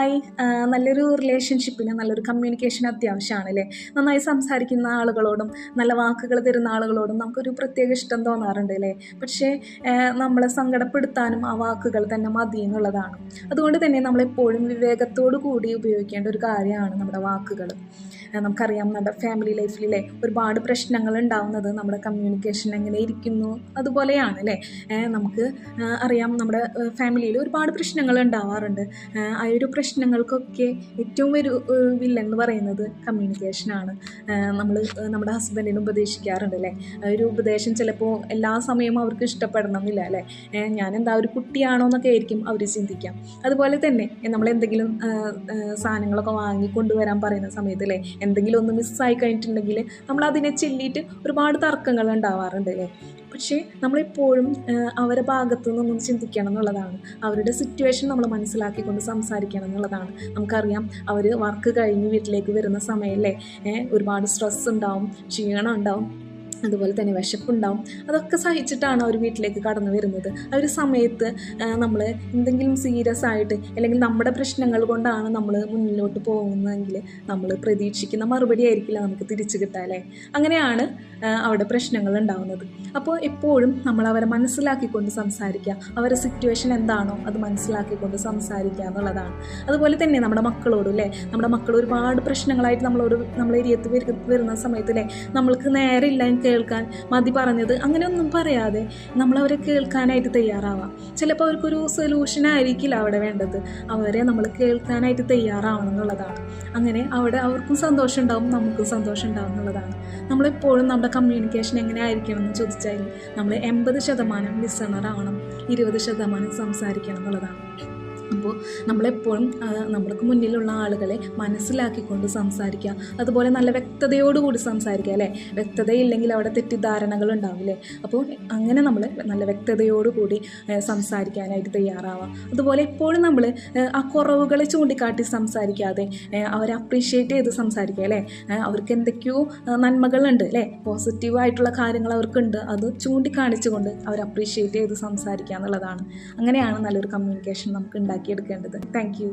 Hi. നല്ലൊരു റിലേഷൻഷിപ്പിന് നല്ലൊരു communication അത്യാവശ്യമാണ് അല്ലേ? നന്നായി സംസാരിക്കുന്ന ആളുകളോടും നല്ല വാക്കുകൾ തരുന്ന ആളുകളോടും നമുക്കൊരു പ്രത്യേക ഇഷ്ടം തോന്നാറുണ്ട് അല്ലേ? പക്ഷേ നമ്മളെ സങ്കടപ്പെടുത്താനും ആ വാക്കുകൾ തന്നെ മതി എന്നുള്ളതാണ്. അതുകൊണ്ട് തന്നെ നമ്മളെപ്പോഴും വിവേകത്തോടു കൂടി ഉപയോഗിക്കേണ്ട ഒരു കാര്യമാണ് നമ്മുടെ വാക്കുകൾ. നമുക്കറിയാം നമ്മുടെ ഫാമിലി ലൈഫിലെ ഒരുപാട് പ്രശ്നങ്ങൾ ഉണ്ടാവുന്നത് നമ്മുടെ കമ്മ്യൂണിക്കേഷൻ എങ്ങനെ ഇരിക്കുന്നു അതുപോലെയാണ് അല്ലേ? നമുക്ക് അറിയാം നമ്മുടെ ഫാമിലിയിൽ ഒരുപാട് പ്രശ്നങ്ങൾ ഉണ്ടാവാറുണ്ട്. ആ ഒരു പ്രശ്നങ്ങൾക്കൊക്കെ ഏറ്റവും ഒരു വില്ലൻ എന്ന് പറയുന്നത് കമ്മ്യൂണിക്കേഷനാണ്. നമ്മൾ നമ്മുടെ ഹസ്ബൻഡിന് ഉപദേശിക്കാറുണ്ട് അല്ലേ? ഒരു ഉപദേശം ചിലപ്പോൾ എല്ലാ സമയവും അവർക്ക് ഇഷ്ടപ്പെടണം എന്നില്ല അല്ലേ? ഞാനെന്താ ഒരു കുട്ടിയാണോ എന്നൊക്കെ ആയിരിക്കും അവർ ചിന്തിക്കാം. അതുപോലെ തന്നെ നമ്മളെന്തെങ്കിലും സാധനങ്ങളൊക്കെ വാങ്ങിക്കൊണ്ടുവരാൻ പറയുന്ന സമയത്ത് അല്ലേ, എന്തെങ്കിലും ഒന്ന് മിസ്സായി കഴിഞ്ഞിട്ടുണ്ടെങ്കിൽ നമ്മളതിനെ ചൊല്ലിയിട്ട് ഒരുപാട് തർക്കങ്ങൾ ഉണ്ടാവാറുണ്ട് അല്ലേ? പക്ഷേ നമ്മളെപ്പോഴും അവരുടെ ഭാഗത്തു നിന്നൊന്നും ചിന്തിക്കണം എന്നുള്ളതാണ്. അവരുടെ സിറ്റുവേഷൻ നമ്മൾ മനസ്സിലാക്കിക്കൊണ്ട് സംസാരിക്കണം എന്നുള്ളതാണ്. നമുക്കറിയാം അവർ വർക്ക് കഴിഞ്ഞ് വീട്ടിലേക്ക് വരുന്ന സമയമല്ലേ, ഒരുപാട് സ്ട്രെസ് ഉണ്ടാവും, ക്ഷീണം ഉണ്ടാവും, അതുപോലെ തന്നെ വിശപ്പുണ്ടാവും. അതൊക്കെ സഹിച്ചിട്ടാണ് അവർ വീട്ടിലേക്ക് കടന്നു വരുന്നത്. ആ ഒരു സമയത്ത് നമ്മൾ എന്തെങ്കിലും സീരിയസ് ആയിട്ട് അല്ലെങ്കിൽ നമ്മുടെ പ്രശ്നങ്ങൾ കൊണ്ടാണ് നമ്മൾ മുന്നിലോട്ട് പോകുന്നതെങ്കിൽ നമ്മൾ പ്രതീക്ഷിക്കുന്ന മറുപടി ആയിരിക്കില്ല നമുക്ക് തിരിച്ചു കിട്ടുക അല്ലേ? അങ്ങനെയാണ് അവിടെ പ്രശ്നങ്ങൾ ഉണ്ടാകുന്നത്. അപ്പോൾ എപ്പോഴും നമ്മൾ അവരെ മനസ്സിലാക്കിക്കൊണ്ട് സംസാരിക്കുക, അവരുടെ സിറ്റുവേഷൻ എന്താണോ അത് മനസ്സിലാക്കിക്കൊണ്ട് സംസാരിക്കുക എന്നുള്ളതാണ്. അതുപോലെ തന്നെ നമ്മുടെ മക്കളോടും അല്ലേ, നമ്മുടെ മക്കൾ ഒരുപാട് പ്രശ്നങ്ങളായിട്ട് നമ്മളെ ഏരിയത്ത് വരുന്ന സമയത്തല്ലേ, നമ്മൾക്ക് നേരെ ഇല്ല കേൾക്കാൻ, മതി പറഞ്ഞത് അങ്ങനെയൊന്നും പറയാതെ നമ്മളവരെ കേൾക്കാനായിട്ട് തയ്യാറാവാം. ചിലപ്പോൾ അവർക്കൊരു സൊല്യൂഷൻ ആയിരിക്കില്ല അവിടെ വേണ്ടത്, അവരെ നമ്മൾ കേൾക്കാനായിട്ട് തയ്യാറാവണം എന്നുള്ളതാണ്. അങ്ങനെ അവിടെ അവർക്കും സന്തോഷം ഉണ്ടാവും, നമുക്കും സന്തോഷം ഉണ്ടാവും എന്നുള്ളതാണ്. നമ്മളെപ്പോഴും നമ്മുടെ കമ്മ്യൂണിക്കേഷൻ എങ്ങനെ ആയിരിക്കണം എന്ന് ചോദിച്ചാൽ നമ്മൾ 80% ലിസണർ ആവണം, 20% സംസാരിക്കണം എന്നുള്ളതാണ്. അപ്പോൾ നമ്മളെപ്പോഴും നമ്മൾക്ക് മുന്നിലുള്ള ആളുകളെ മനസ്സിലാക്കിക്കൊണ്ട് സംസാരിക്കുക, അതുപോലെ നല്ല വ്യക്തതയോടുകൂടി സംസാരിക്കുക അല്ലേ? വ്യക്തതയില്ലെങ്കിൽ അവിടെ തെറ്റിദ്ധാരണകൾ ഉണ്ടാവില്ലേ? അപ്പോൾ അങ്ങനെ നമ്മൾ നല്ല വ്യക്തതയോടുകൂടി സംസാരിക്കാനായിട്ട് തയ്യാറാവാം. അതുപോലെ എപ്പോഴും നമ്മൾ ആ കുറവുകളെ ചൂണ്ടിക്കാട്ടി സംസാരിക്കാതെ അവരെ അപ്രീഷിയേറ്റ് ചെയ്ത് സംസാരിക്കുക അല്ലേ? അവർക്ക് എന്തൊക്കെയോ നന്മകളുണ്ട് അല്ലേ, പോസിറ്റീവായിട്ടുള്ള കാര്യങ്ങൾ അവർക്കുണ്ട്, അത് ചൂണ്ടിക്കാണിച്ചുകൊണ്ട് അവർ അപ്രീഷിയേറ്റ് ചെയ്ത് സംസാരിക്കുക എന്നുള്ളതാണ്. അങ്ങനെയാണ് നല്ലൊരു കമ്മ്യൂണിക്കേഷൻ നമുക്ക് ഉണ്ടാക്കിയെടുക്കേണ്ടത്. Thank you.